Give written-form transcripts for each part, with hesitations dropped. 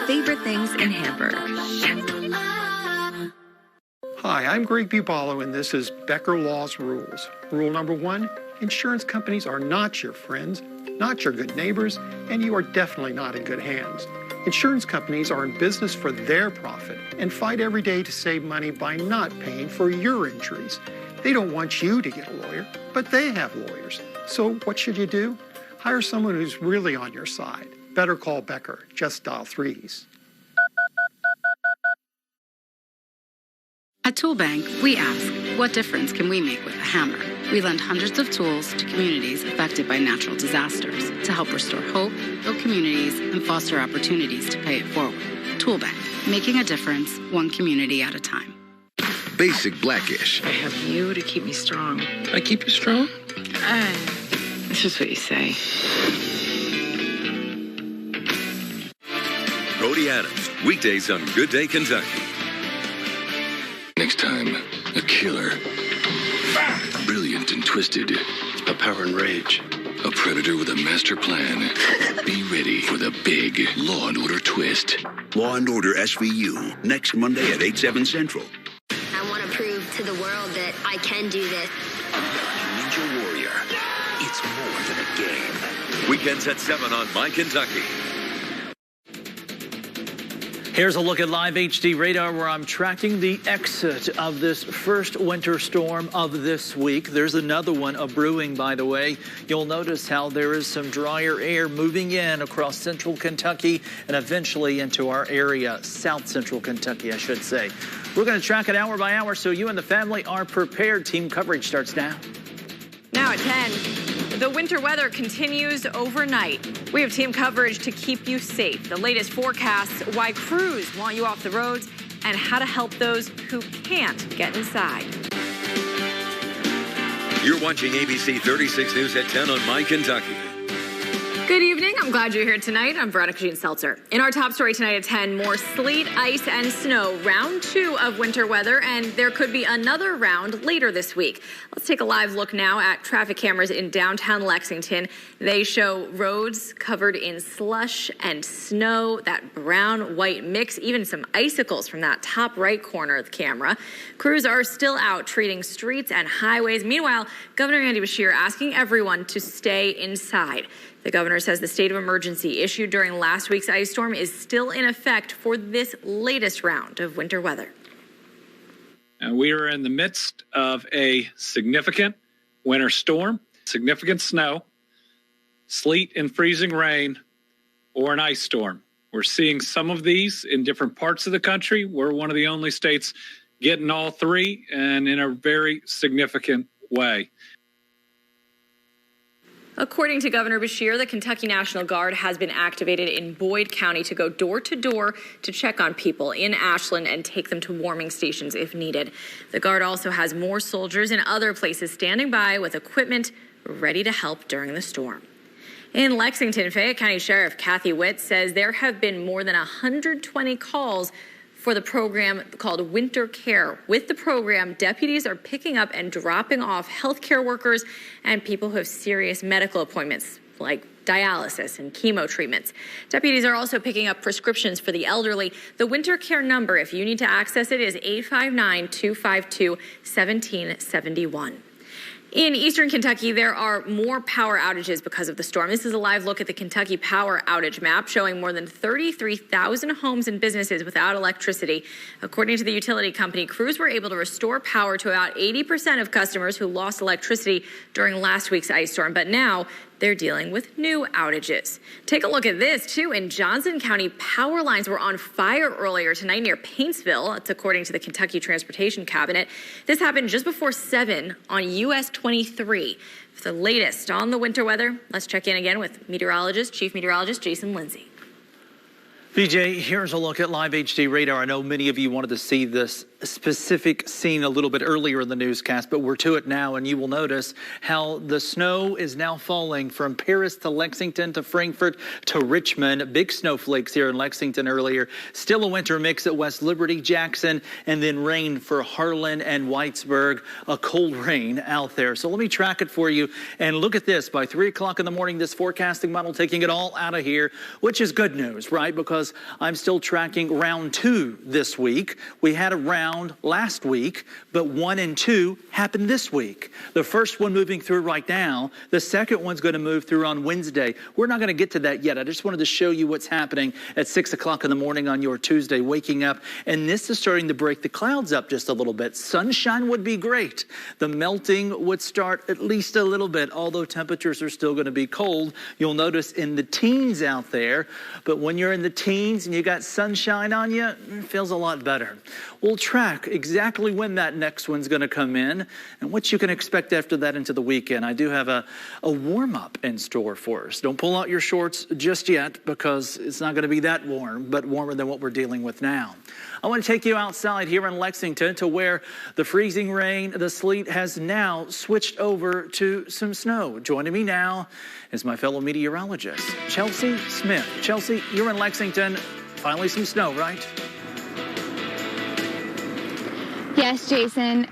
Favorite things in Hamburg. Hi, I'm Greg Bubalo, and this is Becker Law's Rules. Rule number 1, insurance companies are not your friends, not your good neighbors, and you are definitely not in good hands. Insurance companies are in business for their profit and fight every day to save money by not paying for your injuries. They don't want you to get a lawyer, but they have lawyers. So what should you do? Hire someone who's really on your side. Better call Becker. Just dial 3s. At Tool Bank, we ask, what difference can we make with a hammer? We lend hundreds of tools to communities affected by natural disasters to help restore hope, build communities, and foster opportunities to pay it forward. Tool Bank, making a difference one community at a time. Basic Blackish. I have you to keep me strong. I keep you strong? It's just what you say. Brody Adams, weekdays on Good Day Kentucky. Next time, a killer. Brilliant and twisted. A power and rage. A predator with a master plan. Be ready for the big Law & Order twist. Law & Order SVU, next Monday at 8, 7 Central. I want to prove to the world that I can do this. Ninja Warrior. It's more than a game. Weekends at 7 on My Kentucky. Here's a look at live HD radar where I'm tracking the exit of this first winter storm of this week. There's another one brewing, by the way. You'll notice how there is some drier air moving in across central Kentucky and eventually into our area, south central Kentucky, I should say. We're going to track it hour by hour so you and the family are prepared. Team coverage starts now. Now at 10, the winter weather continues overnight. We have team coverage to keep you safe. The latest forecasts, why crews want you off the roads, and how to help those who can't get inside. You're watching ABC 36 News at 10 on My Kentucky. Good evening. I'm glad you're here tonight. I'm Veronica Jean Seltzer. In our top story tonight at 10, more sleet, ice, and snow. Round 2 of winter weather, and there could be another round later this week. Let's take a live look now at traffic cameras in downtown Lexington. They show roads covered in slush and snow, that brown-white mix, even some icicles from that top right corner of the camera. Crews are still out treating streets and highways. Meanwhile, Governor Andy Beshear asking everyone to stay inside. The governor says the state of emergency issued during last week's ice storm is still in effect for this latest round of winter weather. And we are in the midst of a significant winter storm, significant snow, sleet and freezing rain, or an ice storm. We're seeing some of these in different parts of the country. We're one of the only states getting all three, and in a very significant way. According to Governor Beshear, the Kentucky National Guard has been activated in Boyd County to go door to door to check on people in Ashland and take them to warming stations if needed. The Guard also has more soldiers in other places standing by with equipment ready to help during the storm. In Lexington, Fayette County Sheriff Kathy Witt says there have been more than 120 calls for the program called Winter Care. With the program, deputies are picking up and dropping off healthcare workers and people who have serious medical appointments like dialysis and chemo treatments. Deputies are also picking up prescriptions for the elderly. The Winter Care number, if you need to access it, is 859-252-1771. In eastern Kentucky, there are more power outages because of the storm. This is a live look at the Kentucky power outage map showing more than 33,000 homes and businesses without electricity. According to the utility company, crews were able to restore power to about 80% of customers who lost electricity during last week's ice storm. But now they're dealing with new outages. Take a look at this, too. In Johnson County, power lines were on fire earlier tonight near Paintsville. That's according to the Kentucky Transportation Cabinet. This happened just before 7 on US 23. For the latest on the winter weather, let's check in again with Chief Meteorologist Jason Lindsay. BJ, here's a look at live HD radar. I know many of you wanted to see this specific scene a little bit earlier in the newscast, but we're to it now, and you will notice how the snow is now falling from Paris to Lexington to Frankfort to Richmond. Big snowflakes here in Lexington earlier. Still a winter mix at West Liberty, Jackson, and then rain for Harlan and Whitesburg. A cold rain out there. So let me track it for you, and look at this. By 3 o'clock in the morning, this forecasting model taking it all out of here, which is good news, right? Because I'm still tracking round 2 this week. We had a round last week, but 1 and 2 happened this week. The first one moving through right now. The second one's going to move through on Wednesday. We're not going to get to that yet. I just wanted to show you what's happening at 6 o'clock in the morning on your Tuesday, waking up. And this is starting to break the clouds up just a little bit. Sunshine would be great. The melting would start at least a little bit, although temperatures are still going to be cold. You'll notice in the teens out there. But when you're in the teens and you got sunshine on you, it feels a lot better. We'll track exactly when that next one's going to come in and what you can expect after that into the weekend. I do have a warm-up in store for us. Don't pull out your shorts just yet because it's not going to be that warm, but warmer than what we're dealing with now. I want to take you outside here in Lexington to where the freezing rain, the sleet has now switched over to some snow. Joining me now is my fellow meteorologist, Chelsea Smith. Chelsea, you're in Lexington. Finally some snow, right? Yes, Jason.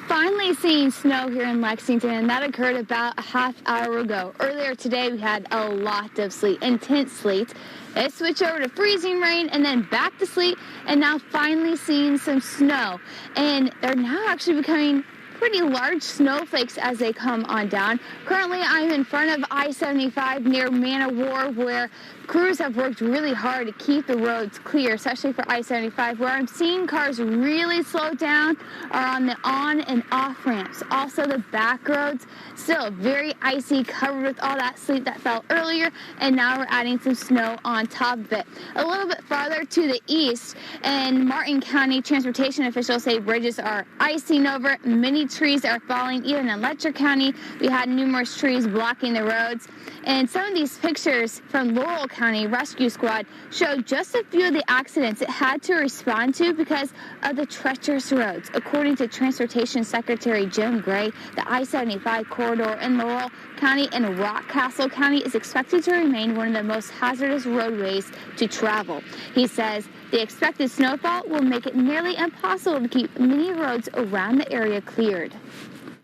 Finally seeing snow here in Lexington, and that occurred about a half hour ago. Earlier today, we had a lot of sleet, intense sleet. It switched over to freezing rain and then back to sleet, and now finally seeing some snow. And they're now actually becoming pretty large snowflakes as they come on down. Currently, I'm in front of I-75 near Man of War, where crews have worked really hard to keep the roads clear, especially for I-75. Where I'm seeing cars really slow down are on the on and off ramps. Also, the back roads still very icy, covered with all that sleet that fell earlier, and now we're adding some snow on top of it. A little bit farther to the east, in Martin County, transportation officials say bridges are icing over. Many trees are falling. Even in Letcher County, we had numerous trees blocking the roads. And some of these pictures from Laurel County Rescue Squad show just a few of the accidents it had to respond to because of the treacherous roads. According to Transportation Secretary Jim Gray, the I-75 corridor in Laurel County and Rockcastle County is expected to remain one of the most hazardous roadways to travel. He says the expected snowfall will make it nearly impossible to keep many roads around the area cleared.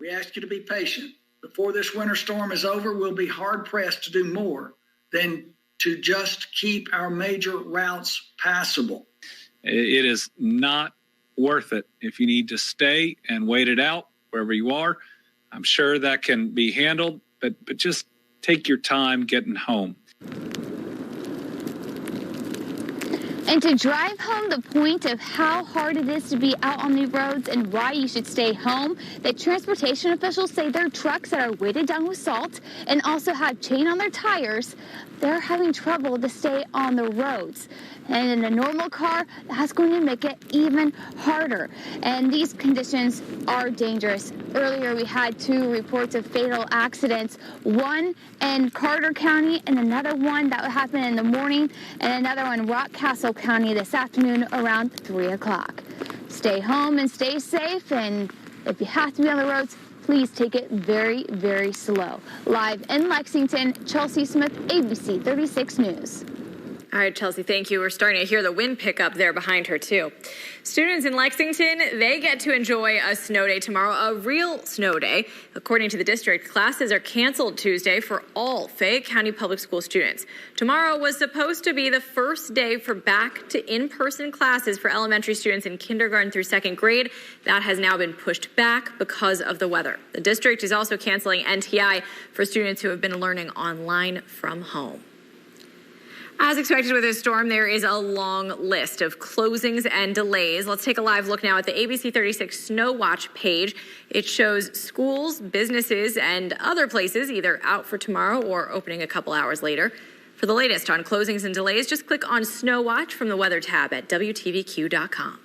We ask you to be patient. Before this winter storm is over, we'll be hard-pressed to do more than to just keep our major routes passable. It is not worth it. If you need to stay and wait it out wherever you are, I'm sure that can be handled, but just take your time getting home. And to drive home the point of how hard it is to be out on the roads and why you should stay home, the transportation officials say their trucks that are weighted down with salt and also have chain on their tires, they're having trouble to stay on the roads. And in a normal car, that's going to make it even harder. And these conditions are dangerous. Earlier, we had 2 reports of fatal accidents, one in Carter County and another one that happened in the morning, and another one in Rockcastle County this afternoon around 3 o'clock. Stay home and stay safe, and if you have to be on the roads, please take it very, very slow. Live in Lexington, Chelsea Smith, ABC 36 News. All right, Chelsea, thank you. We're starting to hear the wind pick up there behind her, too. Students in Lexington, they get to enjoy a snow day tomorrow, a real snow day. According to the district, classes are canceled Tuesday for all Fayette County Public School students. Tomorrow was supposed to be the first day for back to in-person classes for elementary students in kindergarten through 2nd grade. That has now been pushed back because of the weather. The district is also canceling NTI for students who have been learning online from home. As expected with this storm, there is a long list of closings and delays. Let's take a live look now at the ABC 36 Snow Watch page. It shows schools, businesses, and other places either out for tomorrow or opening a couple hours later. For the latest on closings and delays, just click on Snow Watch from the weather tab at WTVQ.com.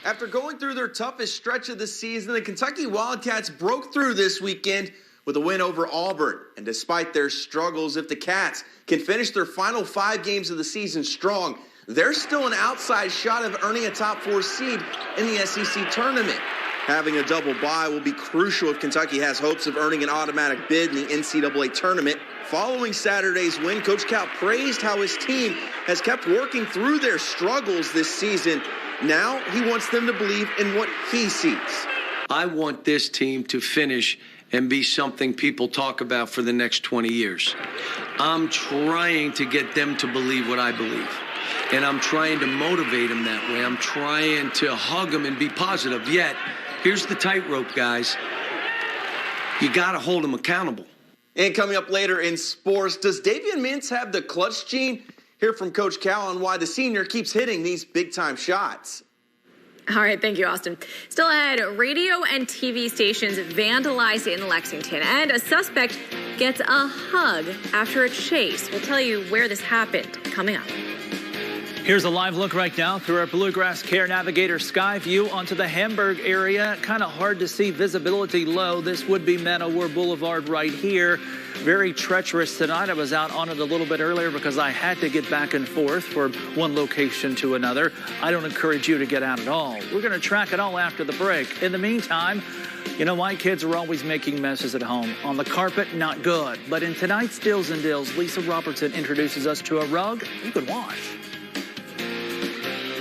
After going through their toughest stretch of the season, the Kentucky Wildcats broke through this weekend with a win over Auburn. And despite their struggles, if the Cats can finish their final 5 games of the season strong, they're still an outside shot of earning a top 4 seed in the SEC tournament. Having a double bye will be crucial if Kentucky has hopes of earning an automatic bid in the NCAA tournament. Following Saturday's win, Coach Cal praised how his team has kept working through their struggles this season. Now he wants them to believe in what he sees. I want this team to finish and be something people talk about for the next 20 years. I'm trying to get them to believe what I believe. And I'm trying to motivate them that way. I'm trying to hug them and be positive. Yet, here's the tightrope, guys. You got to hold them accountable. And coming up later in sports, does Davian Mintz have the clutch gene? Hear from Coach Cal on why the senior keeps hitting these big-time shots. All right, thank you, Austin. Still ahead, radio and TV stations vandalized in Lexington, and a suspect gets a hug after a chase. We'll tell you where this happened coming up. Here's a live look right now through our Bluegrass Care Navigator Sky View onto the Hamburg area. Kind of hard to see, visibility low. This would be Man-O-War Boulevard right here. Very treacherous tonight. I was out on it a little bit earlier because I had to get back and forth from one location to another. I don't encourage you to get out at all. We're going to track it all after the break. In the meantime, you know, my kids are always making messes at home. On the carpet, not good. But in tonight's Deals and Deals, Lisa Robertson introduces us to a rug you could wash.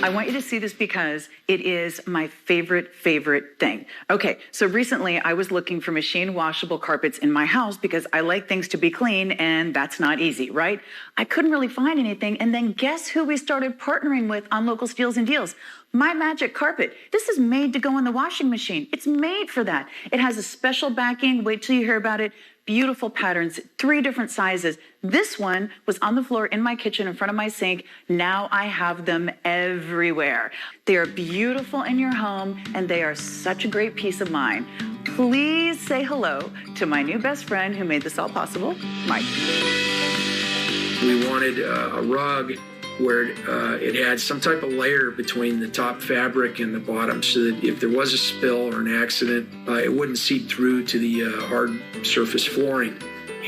I want you to see this because it is my favorite thing. Okay, so recently I was looking for machine washable carpets in my house because I like things to be clean, and that's not easy, right? I couldn't really find anything, and then guess who we started partnering with on Local Steals and Deals? My Magic Carpet. This is made to go in the washing machine. It's made for that. It has a special backing. Wait till you hear about it. Beautiful patterns, 3 different sizes. This one was on the floor in my kitchen in front of my sink. Now I have them everywhere. They are beautiful in your home, and they are such a great peace of mind. Please say hello to my new best friend who made this all possible, Mike. We wanted a rug where it had some type of layer between the top fabric and the bottom so that if there was a spill or an accident, it wouldn't seep through to the hard surface flooring.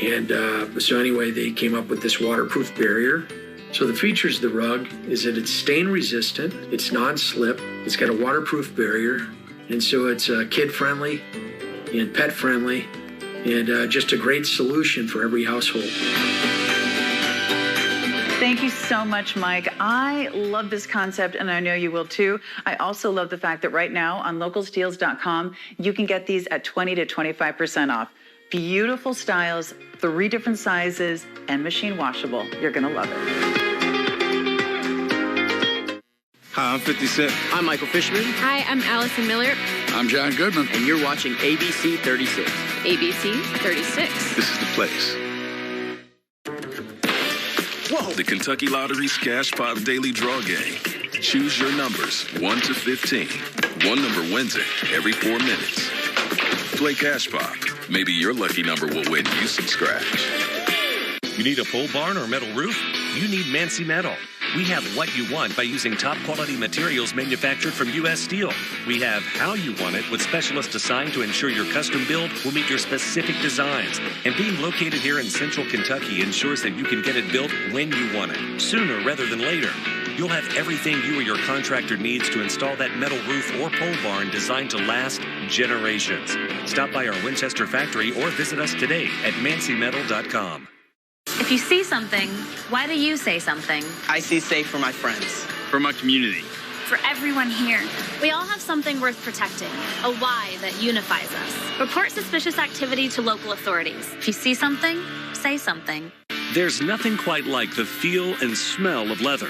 And so anyway, they came up with this waterproof barrier. So the features of the rug is that it's stain resistant, it's non-slip, it's got a waterproof barrier, and so it's kid-friendly and pet-friendly, and just a great solution for every household. Thank you so much, Mike. I love this concept, and I know you will too. I also love the fact that right now on localsteals.com, you can get these at 20 to 25% off. Beautiful styles, 3 different sizes, and machine washable. You're going to love it. Hi, I'm 50 Cent. I'm Michael Fishman. Hi, I'm Allison Miller. I'm John Goodman. And you're watching ABC 36. ABC 36. This is the place. Whoa. The Kentucky Lottery Skashbox Daily Draw Game. Choose your numbers, 1 to 15. One number wins it every 4 minutes. Play Skashbox. Maybe your lucky number will win you some scratch. You need a pole barn or metal roof? You need Mancy Metal. We have what you want by using top-quality materials manufactured from U.S. Steel. We have how you want it with specialists assigned to ensure your custom build will meet your specific designs. And being located here in central Kentucky ensures that you can get it built when you want it, sooner rather than later. You'll have everything you or your contractor needs to install that metal roof or pole barn designed to last generations. Stop by our Winchester factory or visit us today at mancymetal.com. If you see something, why do you say something? I see safe for my friends. For my community. For everyone here. We all have something worth protecting, a why that unifies us. Report suspicious activity to local authorities. If you see something, say something. There's nothing quite like the feel and smell of leather.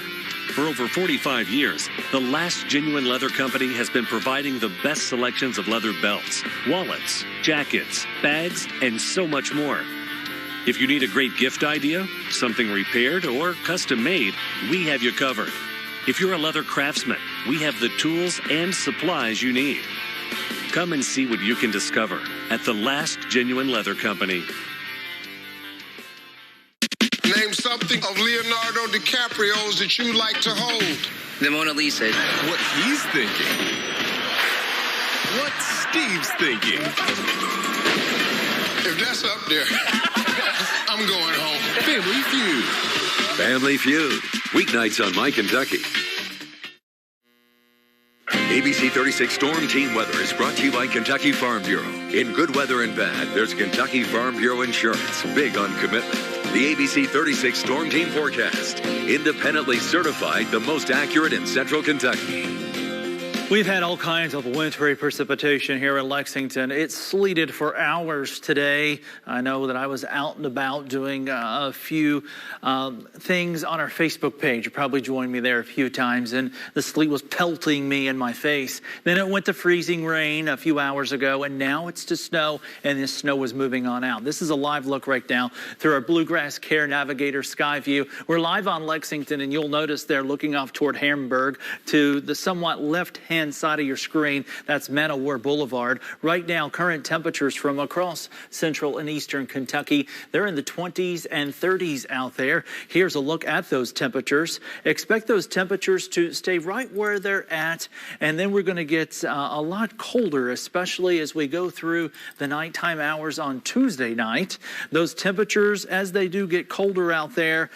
For over 45 years, the Last Genuine Leather Company has been providing the best selections of leather belts, wallets, jackets, bags, and so much more. If you need a great gift idea, something repaired, or custom made, we have you covered. If you're a leather craftsman, we have the tools and supplies you need. Come and see what you can discover at the Last Genuine Leather Company. Name something of Leonardo DiCaprio's that you like to hold. The Mona Lisa. What he's thinking. What Steve's thinking. If that's up there, I'm going home. Family Feud. Family Feud. Weeknights on My Kentucky. ABC 36 Storm Team Weather is brought to you by Kentucky Farm Bureau. In good weather and bad, there's Kentucky Farm Bureau Insurance. Big on commitment. The ABC 36 Storm Team Forecast. Independently certified the most accurate in Central Kentucky. We've had all kinds of wintry precipitation here in Lexington. It sleeted for hours today. I know that I was out and about doing a few things on our Facebook page. You probably joined me there a few times, and the sleet was pelting me in my face. Then it went to freezing rain a few hours ago, and now it's to snow, and this snow is moving on out. This is a live look right now through our Bluegrass Care Navigator Sky View. We're live on Lexington, and you'll notice there looking off toward Hamburg to the somewhat left-hand side of your screen, that's Man-O-War Boulevard. Right now, current temperatures from across central and eastern Kentucky, they're in the 20s and 30s out there. Here's a look at those temperatures. Expect those temperatures to stay right where they're at, and then we're going to get a lot colder, especially as we go through the nighttime hours on Tuesday night. Those temperatures, as they do get colder out there,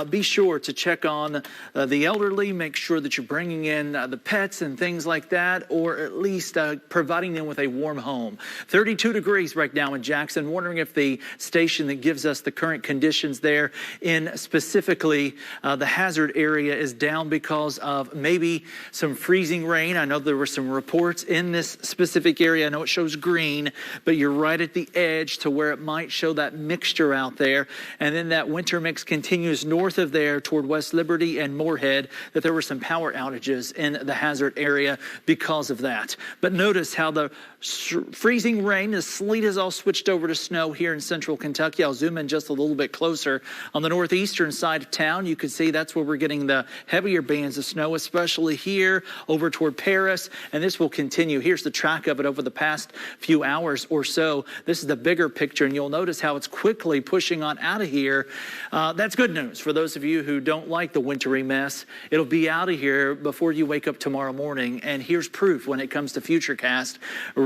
be sure to check on the elderly. Make sure that you're bringing in the pets and things like that, or at least providing them with a warm home. 32 degrees right now in Jackson. Wondering if the station that gives us the current conditions there in specifically the hazard area is down because of maybe some freezing rain. I know there were some reports in this specific area. I know it shows green, but you're right at the edge to where it might show that mixture out there. And then that winter mix continues north of there toward West Liberty and Moorhead, that there were some power outages in the hazard area because of that. But notice how the freezing rain, the sleet has all switched over to snow here in central Kentucky. I'll zoom in just a little bit closer. On the northeastern side of town, you can see that's where we're getting the heavier bands of snow, especially here over toward Paris, and this will continue. Here's the track of it over the past few hours or so. This is the bigger picture, and you'll notice how it's quickly pushing on out of here. That's good news for those of you who don't like the wintry mess. It'll be out of here before you wake up tomorrow morning, and here's proof when it comes to Futurecast.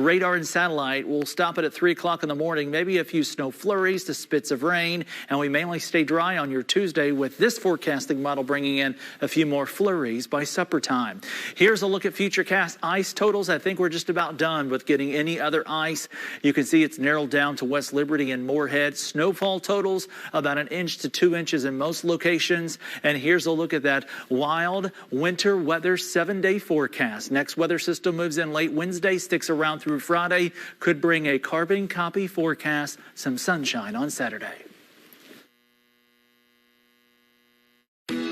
Radar and satellite will stop it at 3 o'clock in the morning, maybe a few snow flurries to spits of rain, and we mainly stay dry on your Tuesday with this forecasting model bringing in a few more flurries by supper time. Here's a look at Futurecast ice totals. I think we're just about done with getting any other ice. You can see it's narrowed down to West Liberty and Moorhead. Snowfall totals about 1 inch to 2 inches in most locations. And here's a look at that wild winter weather 7-day forecast. Next weather system moves in late Wednesday, sticks around through Friday, could bring a carbon copy forecast, some sunshine on Saturday.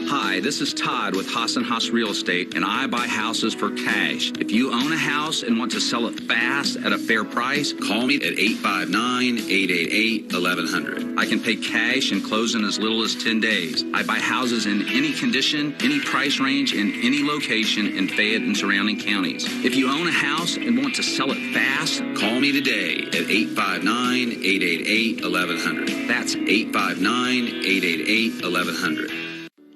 Hi, this is Todd with Haas & Haas Real Estate, and I buy houses for cash. If you own a house and want to sell it fast at a fair price, call me at 859-888-1100. I can pay cash and close in as little as 10 days. I buy houses in any condition, any price range, in any location in Fayette and surrounding counties. If you own a house and want to sell it fast, call me today at 859-888-1100. That's 859-888-1100.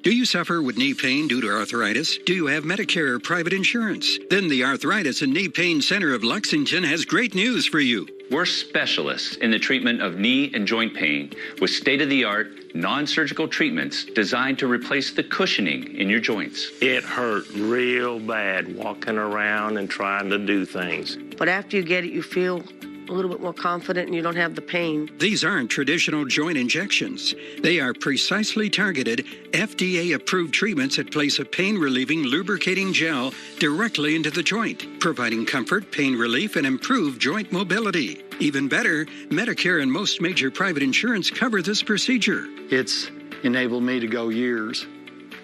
Do you suffer with knee pain due to arthritis? Do you have Medicare or private insurance? Then the Arthritis and Knee Pain Center of Lexington has great news for you. We're specialists in the treatment of knee and joint pain with state-of-the-art, non-surgical treatments designed to replace the cushioning in your joints. It hurt real bad walking around and trying to do things. But after you get it, you feel a little bit more confident and you don't have the pain. These aren't traditional joint injections. They are precisely targeted, FDA-approved treatments that place a pain-relieving, lubricating gel directly into the joint, providing comfort, pain relief, and improved joint mobility. Even better, Medicare and most major private insurance cover this procedure. It's enabled me to go years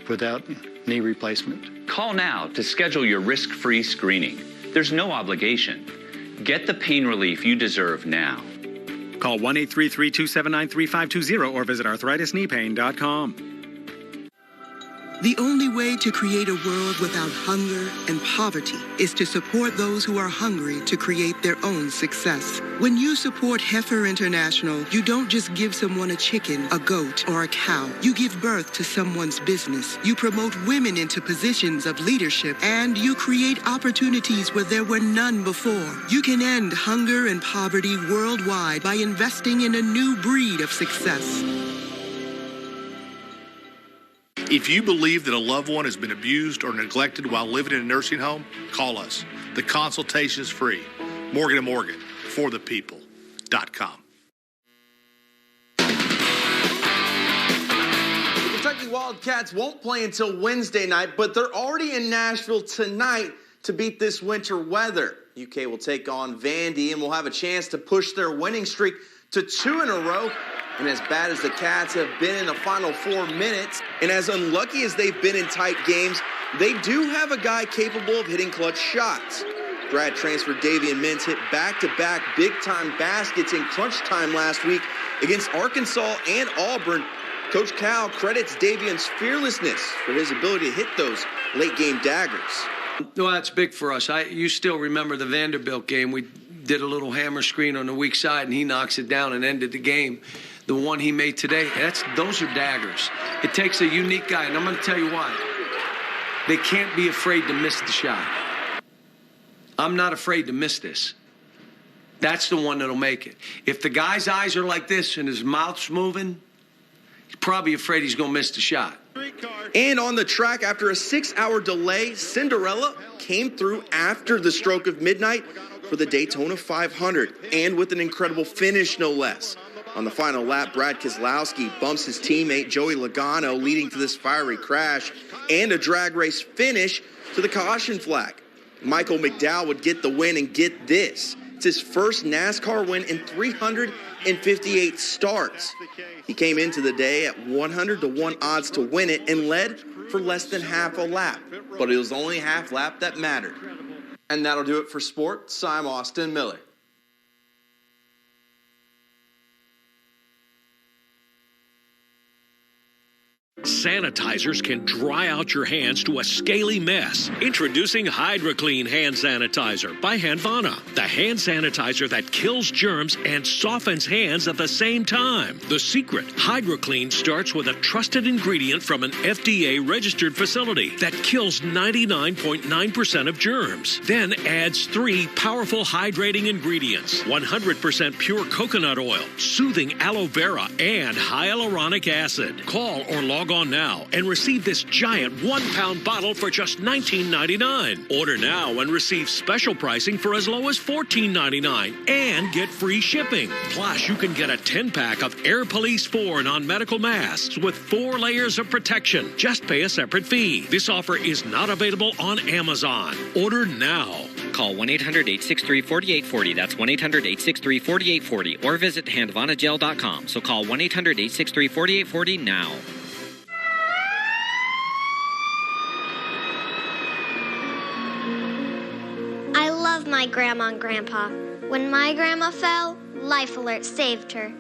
without knee replacement. Call now to schedule your risk-free screening. There's no obligation. Get the pain relief you deserve now. Call 1-833-279-3520 or visit arthritis-kneepain.com. The only way to create a world without hunger and poverty is to support those who are hungry to create their own success. When you support Heifer International, you don't just give someone a chicken, a goat, or a cow. You give birth to someone's business. You promote women into positions of leadership, and you create opportunities where there were none before. You can end hunger and poverty worldwide by investing in a new breed of success. If you believe that a loved one has been abused or neglected while living in a nursing home, call us. The consultation is free. Morgan & Morgan, forthepeople.com. The Kentucky Wildcats won't play until Wednesday night, but they're already in Nashville tonight to beat this winter weather. UK will take on Vandy and will have a chance to push their winning streak to 2 in a row. And as bad as the Cats have been in the final 4 minutes, and as unlucky as they've been in tight games, they do have a guy capable of hitting clutch shots. Grad transfer Davian Mintz hit back-to-back big-time baskets in crunch time last week against Arkansas and Auburn. Coach Cal credits Davian's fearlessness for his ability to hit those late-game daggers. Well, that's big for us. You still remember the Vanderbilt game. We did a little hammer screen on the weak side, and he knocks it down and ended the game. The one he made today, those are daggers. It takes a unique guy, and I'm going to tell you why. They can't be afraid to miss the shot. I'm not afraid to miss this. That's the one that'll make it. If the guy's eyes are like this and his mouth's moving, he's probably afraid he's going to miss the shot. And on the track, after a 6-hour delay, Cinderella came through after the stroke of midnight for the Daytona 500, and with an incredible finish, no less. On the final lap, Brad Keselowski bumps his teammate Joey Logano, leading to this fiery crash and a drag race finish to the caution flag. Michael McDowell would get the win, and get this. It's his first NASCAR win in 358 starts. He came into the day at 100-1 odds to win it and led for less than half a lap. But it was only half lap that mattered. And that'll do it for sports. I'm Austin Miller. Sanitizers can dry out your hands to a scaly mess. Introducing HydroClean Hand Sanitizer by Handvana. The hand sanitizer that kills germs and softens hands at the same time. The secret, HydroClean starts with a trusted ingredient from an FDA-registered facility that kills 99.9% of germs. Then adds 3 powerful hydrating ingredients. 100% pure coconut oil, soothing aloe vera, and hyaluronic acid. Call or log on now and receive this giant 1-pound bottle for just $19.99. Order now and receive special pricing for as low as $14.99 and get free shipping. Plus, you can get a 10-pack of Air Police 4 non-medical masks with 4 layers of protection. Just pay a separate fee. This offer is not available on Amazon. Order now. Call 1-800-863-4840. That's 1-800-863-4840. Or visit handvanagel.com. So call 1-800-863-4840 now. I love my grandma and grandpa. When my grandma fell, Life Alert saved her.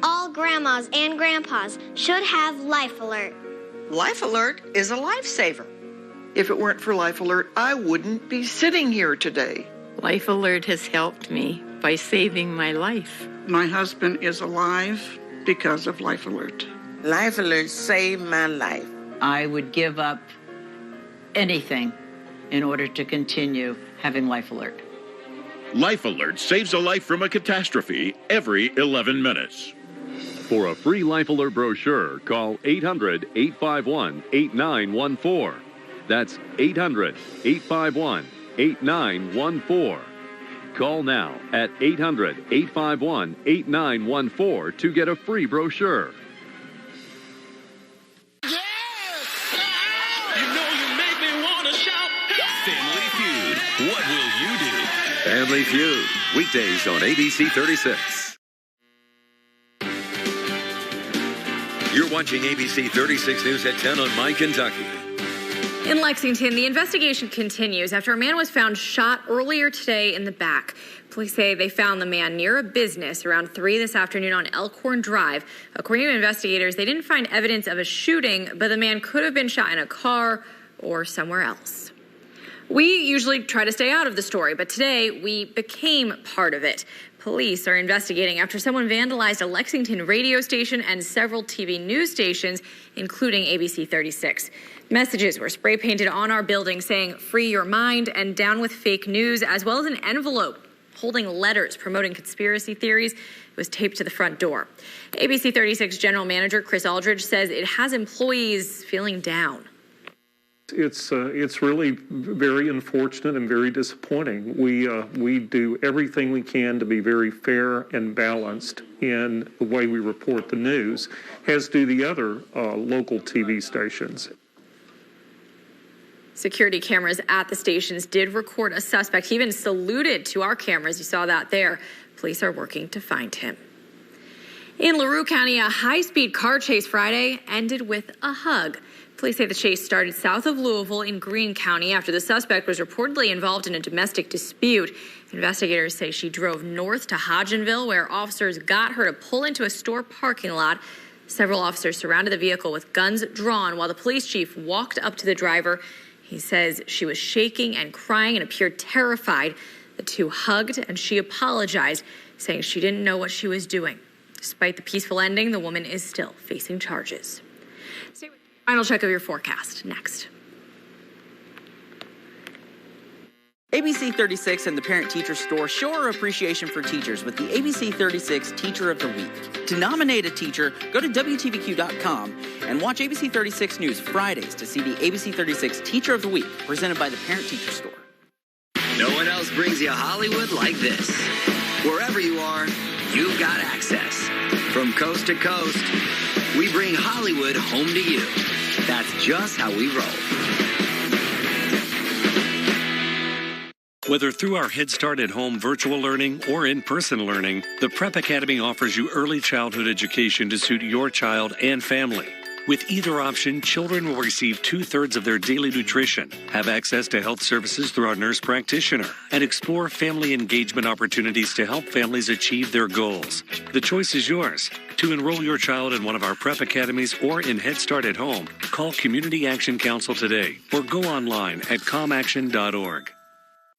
All grandmas and grandpas should have Life Alert. Life Alert is a lifesaver. If it weren't for Life Alert, I wouldn't be sitting here today. Life Alert has helped me by saving my life. My husband is alive because of Life Alert. Life Alert saved my life. I would give up anything in order to continue having Life Alert. Life Alert saves a life from a catastrophe every 11 minutes. For a free Life Alert brochure, call 800-851-8914. That's 800-851-8914. Call now at 800-851-8914 to get a free brochure. Family Feud. What will you do? Family Feud. Weekdays on ABC 36. You're watching ABC 36 News at 10 on My Kentucky. In Lexington, the investigation continues after a man was found shot earlier today in the back. Police say they found the man near a business around 3 this afternoon on Elkhorn Drive. According to investigators, they didn't find evidence of a shooting, but the man could have been shot in a car or somewhere else. We usually try to stay out of the story, but today we became part of it. Police are investigating after someone vandalized a Lexington radio station and several TV news stations, including ABC 36. Messages were spray painted on our building saying, "Free your mind" and "Down with fake news," as well as an envelope holding letters promoting conspiracy theories. It was taped to the front door. ABC 36 General Manager Chris Aldridge says it has employees feeling down. It's really very unfortunate and very disappointing. We do everything we can to be very fair and balanced in the way we report the news, as do the other local TV stations. Security cameras at the stations did record a suspect. He even saluted to our cameras. You saw that there. Police are working to find him. In LaRue County, a high-speed car chase Friday ended with a hug. Police say the chase started south of Louisville in Greene County after the suspect was reportedly involved in a domestic dispute. Investigators say she drove north to Hodgenville, where officers got her to pull into a store parking lot. Several officers surrounded the vehicle with guns drawn while the police chief walked up to the driver. He says she was shaking and crying and appeared terrified. The two hugged and she apologized, saying she didn't know what she was doing. Despite the peaceful ending, the woman is still facing charges. Final check of your forecast next. ABC 36 and the Parent Teacher Store show our appreciation for teachers with the ABC 36 Teacher of the Week. To nominate a teacher, go to WTVQ.com and watch ABC 36 News Fridays to see the ABC 36 Teacher of the Week presented by the Parent Teacher Store. No one else brings you Hollywood like this. Wherever you are, you've got access. From coast to coast, we bring Hollywood home to you. That's just how we roll. Whether through our Head Start at Home virtual learning or in-person learning, the Prep Academy offers you early childhood education to suit your child and family. With either option, children will receive 2/3 of their daily nutrition, have access to health services through our nurse practitioner, and explore family engagement opportunities to help families achieve their goals. The choice is yours. To enroll your child in one of our Prep Academies or in Head Start at Home, call Community Action Council today or go online at comaction.org.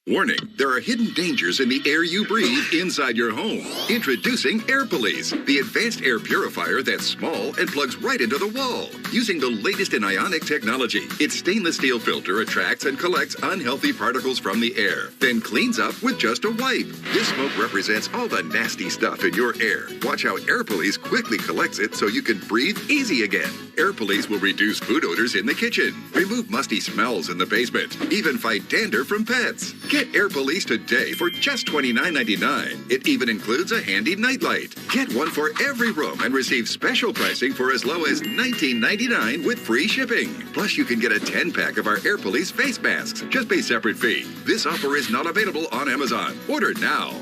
Warning, there are hidden dangers in the air you breathe inside your home. Introducing Air Police, the advanced air purifier that's small and plugs right into the wall. Using the latest in ionic technology, its stainless steel filter attracts and collects unhealthy particles from the air, then cleans up with just a wipe. This smoke represents all the nasty stuff in your air. Watch how Air Police quickly collects it so you can breathe easy again. Air Police will reduce food odors in the kitchen, remove musty smells in the basement, even fight dander from pets. Get Air Police today for just $29.99. It even includes a handy nightlight. Get one for every room and receive special pricing for as low as $19.99 with free shipping. Plus, you can get a 10-pack of our Air Police face masks. Just pay separate fee. This offer is not available on Amazon. Order now.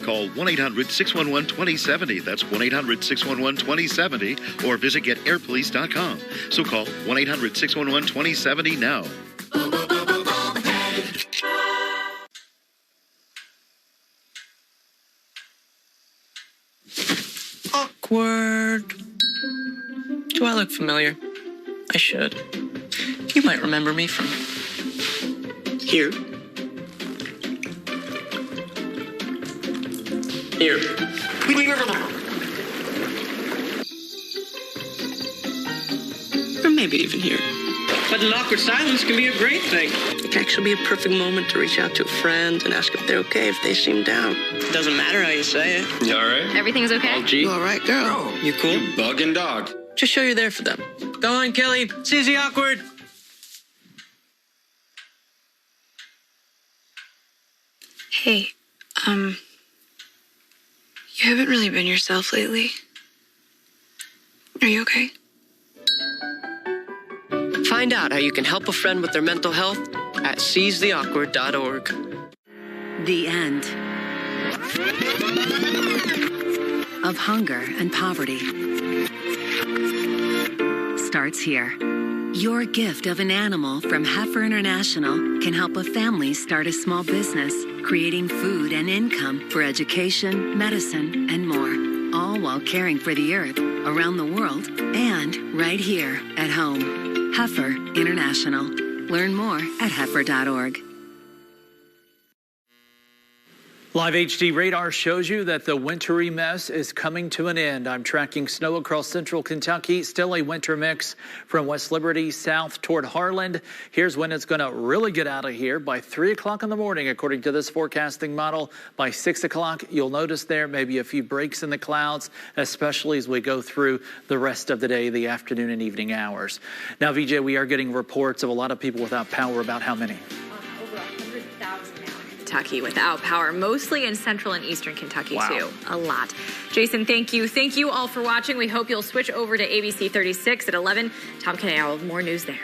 Call 1-800-611-2070. That's 1-800-611-2070. Or visit getairpolice.com. So call 1-800-611-2070 now. Awkward. Do I look familiar? I should. You might remember me from here. Here. Or maybe even here. But an awkward silence can be a great thing. It can actually be a perfect moment to reach out to a friend and ask if they're okay if they seem down. It doesn't matter how you say it. You all right? Everything's okay? You all right, girl? Oh, you cool? You bugging dog. Just show you're there for them. Go on, Kelly. Susie Awkward. Hey, you haven't really been yourself lately. Are you okay? Find out how you can help a friend with their mental health at seizetheawkward.org. The end of hunger and poverty starts here. Your gift of an animal from Heifer International can help a family start a small business, creating food and income for education, medicine, and more, all while caring for the earth around the world and right here at home. Heifer International. Learn more at heifer.org. Live HD radar shows you that the wintry mess is coming to an end. I'm tracking snow across central Kentucky, still a winter mix from West Liberty south toward Harlan. Here's when it's going to really get out of here by 3 o'clock in the morning, according to this forecasting model. By 6 o'clock, you'll notice there may be a few breaks in the clouds, especially as we go through the rest of the day, the afternoon and evening hours. Now, VJ, we are getting reports of a lot of people without power. About how many? Over 100,000 now in Kentucky without power, mostly in central and eastern Kentucky, too. A lot. Jason, thank you. Thank you all for watching. We hope you'll switch over to ABC 36 at 11. Tom Canale, more news there.